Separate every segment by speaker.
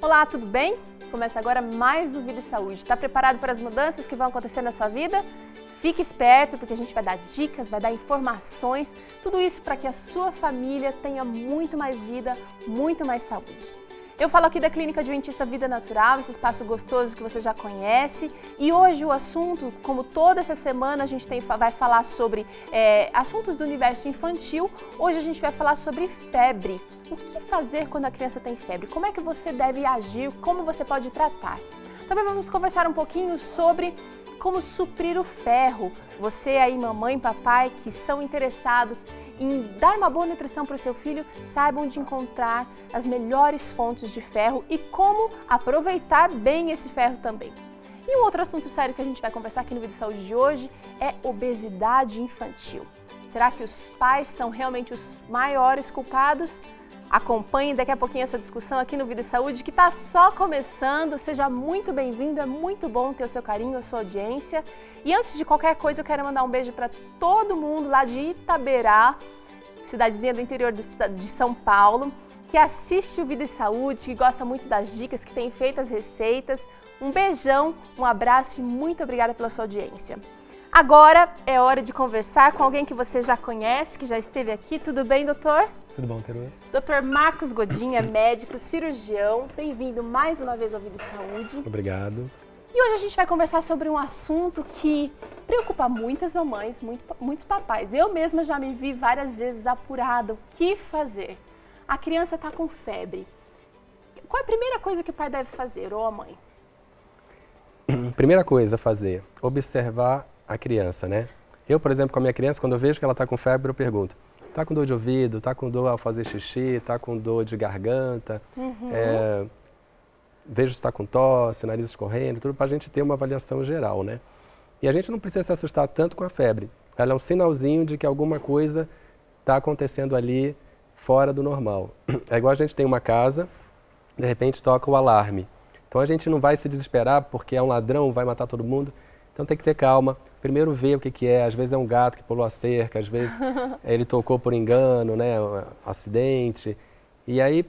Speaker 1: Olá, tudo bem? Começa agora mais um Vida e Saúde. Está preparado para as mudanças que vão acontecer na sua vida? Fique esperto porque a gente vai dar dicas, vai dar informações, tudo isso para que a sua família tenha muito mais vida, muito mais saúde. Eu falo aqui da Clínica Adventista Vida Natural, esse espaço gostoso que você já conhece. E hoje o assunto, como toda essa semana a gente vai falar sobre assuntos do universo infantil, hoje a gente vai falar sobre febre. O que fazer quando a criança tem febre? Como é que você deve agir? Como você pode tratar? Também vamos conversar um pouquinho sobre como suprir o ferro. Você aí, mamãe, papai, que são interessados em dar uma boa nutrição para o seu filho, saibam onde encontrar as melhores fontes de ferro e como aproveitar bem esse ferro também. E um outro assunto sério que a gente vai conversar aqui no Vida e Saúde de hoje é obesidade infantil. Será que os pais são realmente os maiores culpados? Acompanhe daqui a pouquinho essa discussão aqui no Vida e Saúde, que está só começando. Seja muito bem-vindo, é muito bom ter o seu carinho, a sua audiência. E antes de qualquer coisa, eu quero mandar um beijo para todo mundo lá de Itaberá, cidadezinha do interior de São Paulo, que assiste o Vida e Saúde, que gosta muito das dicas, que tem feito as receitas. Um beijão, um abraço e muito obrigada pela sua audiência. Agora é hora de conversar com alguém que você já conhece, que já esteve aqui. Tudo bem, doutor?
Speaker 2: Tudo bom, Tereza?
Speaker 1: Dr. Marcos Godinho é médico, cirurgião. Bem-vindo mais uma vez ao Vida e Saúde.
Speaker 2: Obrigado.
Speaker 1: E hoje a gente vai conversar sobre um assunto que preocupa muitas mamães, muitos papais. Eu mesma já me vi várias vezes apurada. O que fazer? A criança está com febre. Qual é a primeira coisa que o pai deve fazer, ou a mãe?
Speaker 2: Primeira coisa a fazer, observar a criança, né? Eu, por exemplo, com a minha criança, quando eu vejo que ela está com febre, eu pergunto: tá com dor de ouvido, tá com dor ao fazer xixi, tá com dor de garganta, vejo se está com tosse, nariz escorrendo, tudo para a gente ter uma avaliação geral, né? E a gente não precisa se assustar tanto com a febre. Ela é um sinalzinho de que alguma coisa está acontecendo ali fora do normal. É igual a gente tem uma casa, de repente toca o alarme. Então a gente não vai se desesperar porque é um ladrão, vai matar todo mundo. Então tem que ter calma. Primeiro ver o que é, às vezes é um gato que pulou a cerca, às vezes ele tocou por engano, né, um acidente. E aí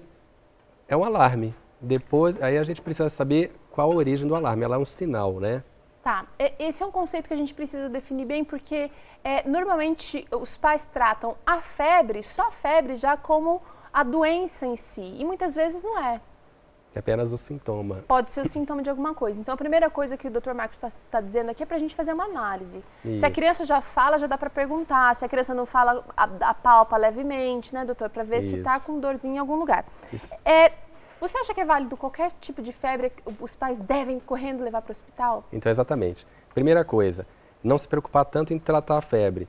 Speaker 2: é um alarme. Depois, aí a gente precisa saber qual a origem do alarme, ela é um sinal, né?
Speaker 1: Tá, esse é um conceito que a gente precisa definir bem, porque normalmente os pais tratam a febre, só a febre, já como a doença em si, e muitas vezes não é.
Speaker 2: É apenas o sintoma.
Speaker 1: Pode ser o sintoma de alguma coisa. Então, a primeira coisa que o Dr. Marcos está dizendo aqui é para a gente fazer uma análise.
Speaker 2: Isso.
Speaker 1: Se a criança já fala, já dá para perguntar. Se a criança não fala, apalpa levemente, né, doutor? Para ver se está com dorzinha em algum lugar.
Speaker 2: Isso.
Speaker 1: Você acha que é válido qualquer tipo de febre, os pais devem correndo levar para o hospital?
Speaker 2: Então, exatamente. Primeira coisa, não se preocupar tanto em tratar a febre.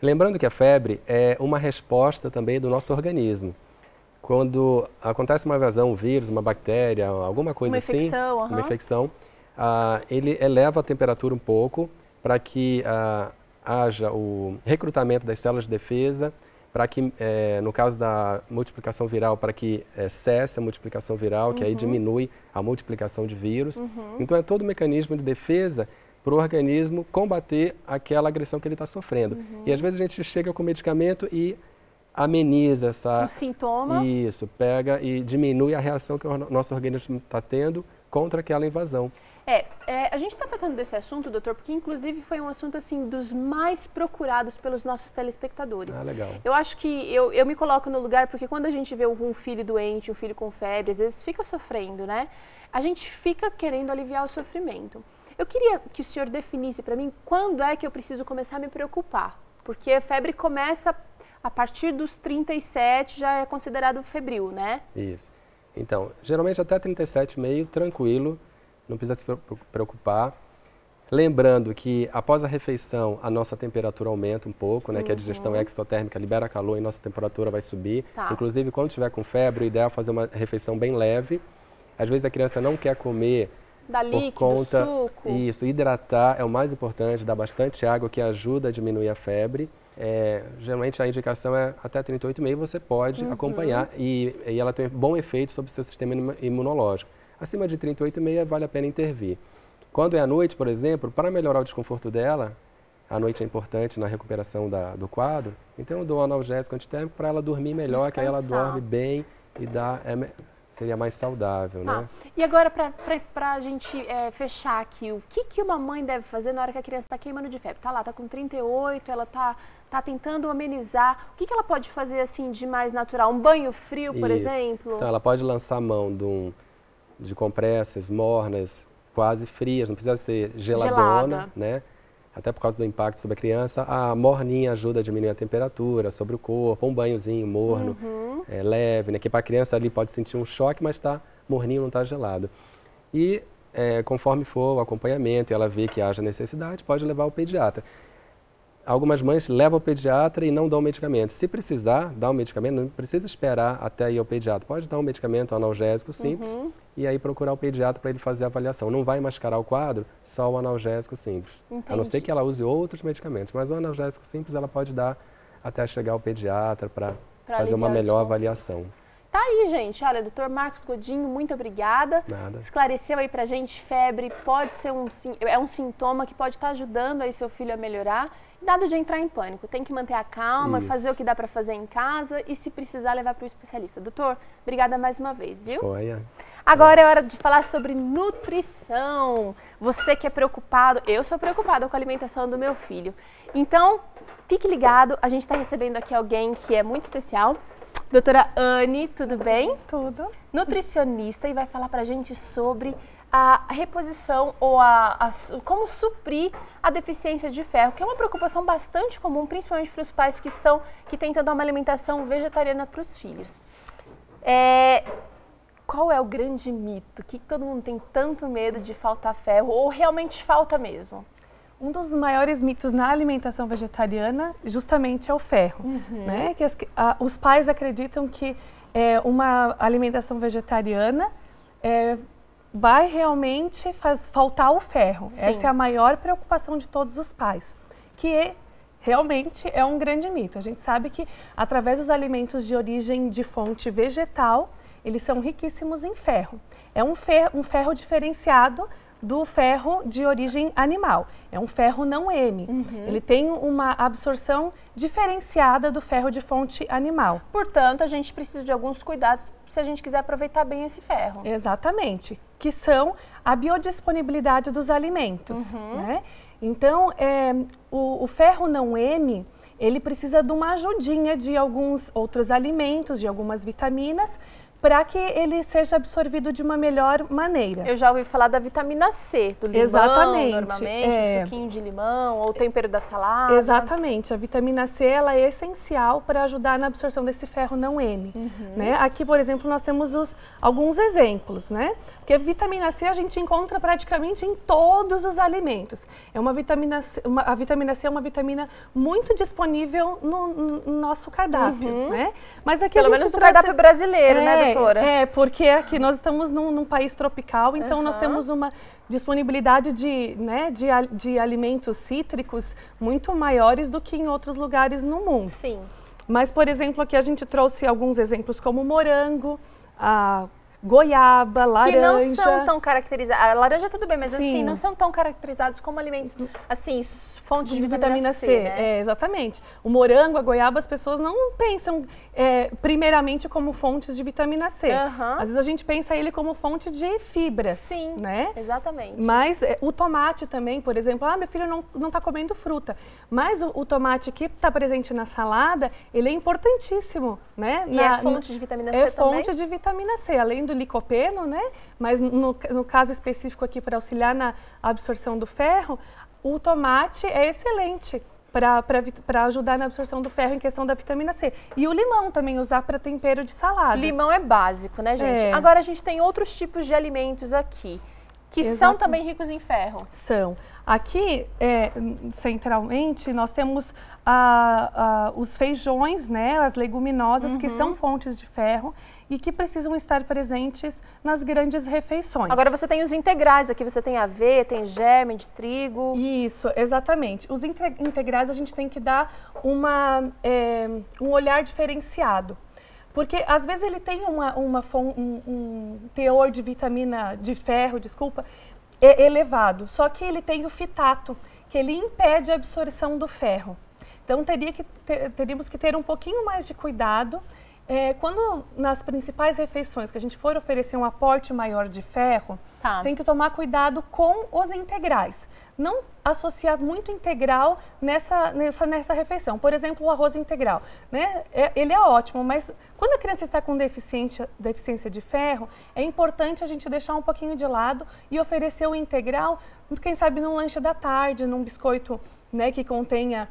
Speaker 2: Lembrando que a febre é uma resposta também do nosso organismo. Quando acontece uma invasão, um vírus, uma bactéria, alguma coisa assim, uma infecção, ele eleva a temperatura um pouco para que haja o recrutamento das células de defesa, para que, no caso da multiplicação viral, para que cesse a multiplicação viral, que aí diminui a multiplicação de vírus. Então é todo um mecanismo de defesa para o organismo combater aquela agressão que ele está sofrendo. E às vezes a gente chega com medicamento e ameniza essa...
Speaker 1: Um sintoma.
Speaker 2: Isso, pega e diminui a reação que o nosso organismo está tendo contra aquela invasão.
Speaker 1: A gente está tratando desse assunto, doutor, porque inclusive foi um assunto assim dos mais procurados pelos nossos telespectadores.
Speaker 2: Ah, legal.
Speaker 1: Eu acho que eu me coloco no lugar, porque quando a gente vê um filho doente, um filho com febre, às vezes fica sofrendo, né? A gente fica querendo aliviar o sofrimento. Eu queria que o senhor definisse para mim quando é que eu preciso começar a me preocupar, porque a febre começa a partir dos 37, já é considerado febril, né?
Speaker 2: Isso. Então, geralmente até 37,5, tranquilo, não precisa se preocupar. Lembrando que após a refeição, a nossa temperatura aumenta um pouco, né? Que a digestão exotérmica libera calor e nossa temperatura vai subir.
Speaker 1: Tá.
Speaker 2: Inclusive, quando tiver com febre, o ideal é fazer uma refeição bem leve. Às vezes a criança não quer comer
Speaker 1: Dá líquido,
Speaker 2: por conta...
Speaker 1: suco.
Speaker 2: Isso, hidratar é o mais importante, dar bastante água que ajuda a diminuir a febre. Geralmente a indicação é até 38,5, você pode acompanhar e ela tem bom efeito sobre o seu sistema imunológico. Acima de 38,5 vale a pena intervir. Quando é à noite, por exemplo, para melhorar o desconforto dela, a noite é importante na recuperação do quadro, então eu dou um analgésico antitérmico para ela dormir melhor, que aí ela dorme bem e seria mais saudável, né?
Speaker 1: E agora, para a gente fechar aqui, o que uma mãe deve fazer na hora que a criança está queimando de febre? Tá com 38, ela tá tentando amenizar. O que ela pode fazer assim de mais natural? Um banho frio, por exemplo?
Speaker 2: Então, ela pode lançar mão de compressas mornas, quase frias, não precisa ser geladona, né? Até por causa do impacto sobre a criança. A morninha ajuda a diminuir a temperatura sobre o corpo, um banhozinho morno, leve, né? Que para a criança ali pode sentir um choque, mas está morninho, não está gelado. E conforme for o acompanhamento e ela vê que haja necessidade, pode levar ao pediatra. Algumas mães levam ao pediatra e não dão medicamento. Se precisar dar um medicamento, não precisa esperar até ir ao pediatra. Pode dar um medicamento analgésico simples e aí procurar o pediatra para ele fazer a avaliação. Não vai mascarar o quadro, só o analgésico simples.
Speaker 1: Entendi.
Speaker 2: A não ser que ela use outros medicamentos, mas o analgésico simples ela pode dar até chegar ao pediatra para fazer uma melhor avaliação.
Speaker 1: Tá aí, gente. Olha, Dr. Marcos Godinho, muito obrigada.
Speaker 2: Nada.
Speaker 1: Esclareceu aí pra gente, febre pode ser um sintoma que pode estar ajudando aí seu filho a melhorar. Nada de entrar em pânico, tem que manter a calma, fazer o que dá para fazer em casa e se precisar levar para o especialista. Doutor, obrigada mais uma vez, viu?
Speaker 2: Escolha.
Speaker 1: Agora é hora de falar sobre nutrição. Você que é preocupado, eu sou preocupada com a alimentação do meu filho. Então, fique ligado, a gente está recebendo aqui alguém que é muito especial. Doutora Anne, tudo bem?
Speaker 3: Tudo.
Speaker 1: Nutricionista, e vai falar pra gente sobre a reposição ou como suprir a deficiência de ferro, que é uma preocupação bastante comum, principalmente para os pais que tentam dar uma alimentação vegetariana para os filhos. Qual é o grande mito? Que todo mundo tem tanto medo de faltar ferro ou realmente falta mesmo?
Speaker 3: Um dos maiores mitos na alimentação vegetariana justamente é o ferro, né? Que os pais acreditam que uma alimentação vegetariana vai realmente faltar o ferro. Sim. Essa é a maior preocupação de todos os pais, que realmente é um grande mito. A gente sabe que através dos alimentos de origem de fonte vegetal, eles são riquíssimos em ferro. É um ferro diferenciado do ferro de origem animal. É um ferro não M. Ele tem uma absorção diferenciada do ferro de fonte animal.
Speaker 1: Portanto, a gente precisa de alguns cuidados se a gente quiser aproveitar bem esse ferro.
Speaker 3: Exatamente, que são a biodisponibilidade dos alimentos, né? Então, o ferro não M, ele precisa de uma ajudinha de alguns outros alimentos, de algumas vitaminas, para que ele seja absorvido de uma melhor maneira.
Speaker 1: Eu já ouvi falar da vitamina C, do limão,
Speaker 3: exatamente,
Speaker 1: normalmente, o suquinho de limão ou o tempero da salada.
Speaker 3: Exatamente, a vitamina C ela é essencial para ajudar na absorção desse ferro não M. Né? Aqui, por exemplo, nós temos alguns exemplos, né? Porque a vitamina C a gente encontra praticamente em todos os alimentos. A vitamina C é uma vitamina muito disponível no nosso cardápio, né? Mas aqui
Speaker 1: pelo menos no cardápio brasileiro, né, doutora?
Speaker 3: Porque aqui nós estamos num país tropical, então nós temos uma disponibilidade de alimentos cítricos muito maiores do que em outros lugares no mundo.
Speaker 1: Sim.
Speaker 3: Mas, por exemplo, aqui a gente trouxe alguns exemplos como morango, goiaba, laranja.
Speaker 1: Que não são tão caracterizados. A laranja tudo bem, mas assim, não são tão caracterizados como alimentos, assim, fontes de vitamina C, né?
Speaker 3: Exatamente. O morango, a goiaba, as pessoas não pensam primeiramente como fontes de vitamina C. Às vezes a gente pensa ele como fonte de fibras.
Speaker 1: Sim,
Speaker 3: né?
Speaker 1: Exatamente.
Speaker 3: Mas o tomate também, por exemplo, meu filho não está comendo fruta. Mas o tomate que está presente na salada, ele é importantíssimo, né?
Speaker 1: E é fonte de vitamina C também?
Speaker 3: É fonte de vitamina C, além do licopeno, né? Mas no caso específico aqui para auxiliar na absorção do ferro, o tomate é excelente para ajudar na absorção do ferro em questão da vitamina C. E o limão também usar para tempero de saladas.
Speaker 1: Limão é básico, né, gente? Agora a gente tem outros tipos de alimentos aqui que são também ricos em ferro.
Speaker 3: São. Aqui, centralmente, nós temos os feijões, né, as leguminosas, que são fontes de ferro e que precisam estar presentes nas grandes refeições.
Speaker 1: Agora você tem os integrais, aqui você tem aveia, tem germe de trigo.
Speaker 3: Isso, exatamente. Os integrais a gente tem que dar um olhar diferenciado. Porque às vezes ele tem um teor de de ferro, elevado, só que ele tem o fitato, que ele impede a absorção do ferro. Então teríamos que ter um pouquinho mais de cuidado Quando nas principais refeições que a gente for oferecer um aporte maior de ferro, tem que tomar cuidado com os integrais. Não associar muito integral nessa refeição. Por exemplo, o arroz integral, né? Ele é ótimo, mas quando a criança está com deficiência de ferro, é importante a gente deixar um pouquinho de lado e oferecer o integral, quem sabe num lanche da tarde, num biscoito, né, que contenha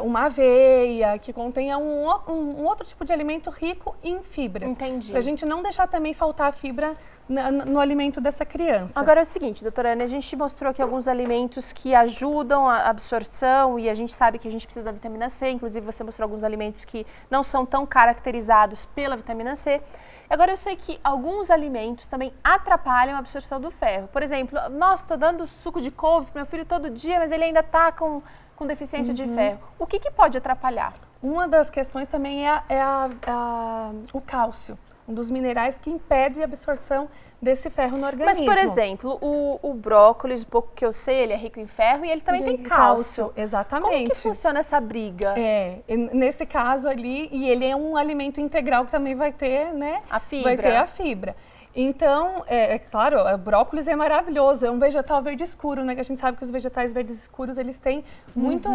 Speaker 3: uma aveia, que contenha um outro tipo de alimento rico em fibras.
Speaker 1: Entendi.
Speaker 3: Para a gente não deixar também faltar a fibra no alimento dessa criança.
Speaker 1: Agora é o seguinte, doutora Ana, a gente mostrou aqui alguns alimentos que ajudam a absorção e a gente sabe que a gente precisa da vitamina C, inclusive você mostrou alguns alimentos que não são tão caracterizados pela vitamina C. Agora eu sei que alguns alimentos também atrapalham a absorção do ferro. Por exemplo, nossa, estou dando suco de couve para meu filho todo dia, mas ele ainda está com deficiência de ferro. O que pode atrapalhar?
Speaker 3: Uma das questões também é o cálcio, um dos minerais que impede a absorção desse ferro no organismo.
Speaker 1: Mas, por exemplo, o brócolis, o pouco que eu sei, ele é rico em ferro e ele também tem cálcio.
Speaker 3: Exatamente.
Speaker 1: Como que funciona essa briga?
Speaker 3: Nesse caso ali, e ele é um alimento integral que também vai ter, né?
Speaker 1: A fibra.
Speaker 3: Vai ter a fibra. Então, claro, o brócolis é maravilhoso, é um vegetal verde escuro, né? Que a gente sabe que os vegetais verdes escuros, eles têm muito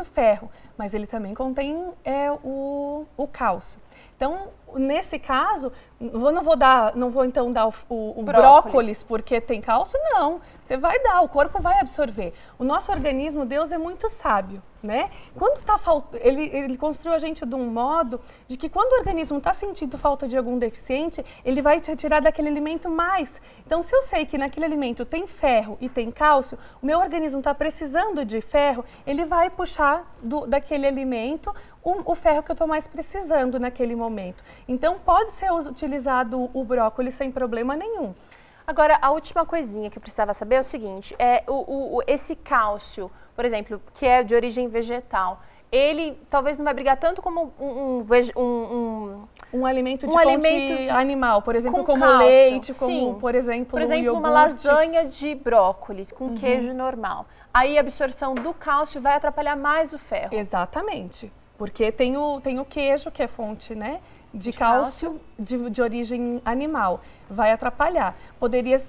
Speaker 3: ferro, mas ele também contém o cálcio. Então, nesse caso, não vou então dar o brócolis porque tem cálcio, não. Você vai dar, o corpo vai absorver. O nosso organismo, Deus é muito sábio, né? Quando ele construiu a gente de um modo de que quando o organismo está sentindo falta de algum deficiente, ele vai te tirar daquele alimento mais. Então, se eu sei que naquele alimento tem ferro e tem cálcio, o meu organismo está precisando de ferro, ele vai puxar daquele alimento o ferro que eu estou mais precisando naquele momento. Então, pode ser utilizado o brócolis sem problema nenhum.
Speaker 1: Agora, a última coisinha que eu precisava saber é o seguinte, esse cálcio, por exemplo, que é de origem vegetal, ele talvez não vai brigar tanto como
Speaker 3: um alimento de fonte animal, por exemplo, como
Speaker 1: cálcio,
Speaker 3: leite, como, por exemplo, iogurte.
Speaker 1: Uma lasanha de brócolis com queijo normal. Aí a absorção do cálcio vai atrapalhar mais o ferro.
Speaker 3: Exatamente, porque tem o queijo, que é fonte, né, de cálcio de origem animal, vai atrapalhar. Poderia,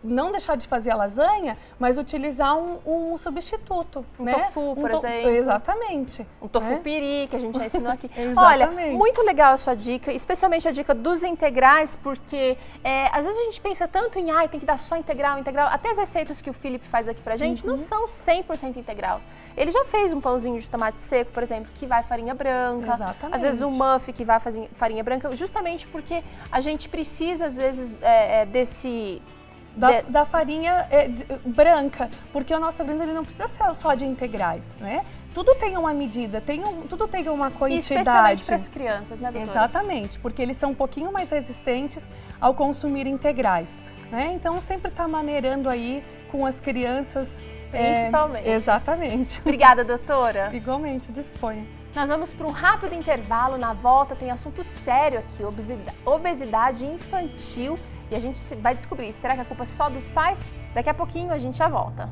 Speaker 3: não deixar de fazer a lasanha, mas utilizar um substituto, né?
Speaker 1: Tofu, por exemplo.
Speaker 3: Exatamente.
Speaker 1: Um tofu piri, que a gente já ensinou aqui.
Speaker 3: Olha,
Speaker 1: muito legal a sua dica, especialmente a dica dos integrais, porque às vezes a gente pensa tanto em, tem que dar só integral. Até as receitas que o Felipe faz aqui pra gente não são 100% integral. Ele já fez um pãozinho de tomate seco, por exemplo, que vai farinha branca.
Speaker 3: Exatamente.
Speaker 1: Às vezes um muffin que vai farinha branca, justamente porque a gente precisa, às vezes,
Speaker 3: da farinha branca, porque o nosso organismo ele não precisa ser só de integrais, né? Tudo tem uma medida, tudo tem uma quantidade.
Speaker 1: Especialmente para as crianças, né, doutora?
Speaker 3: Exatamente, porque eles são um pouquinho mais resistentes ao consumir integrais, né? Então, sempre está maneirando aí com as crianças.
Speaker 1: Principalmente.
Speaker 3: Exatamente.
Speaker 1: Obrigada, doutora.
Speaker 3: Igualmente, disponha.
Speaker 1: Nós vamos para um rápido intervalo. Na volta tem assunto sério aqui, obesidade infantil. E a gente vai descobrir, será que a culpa é só dos pais? Daqui a pouquinho a gente já volta.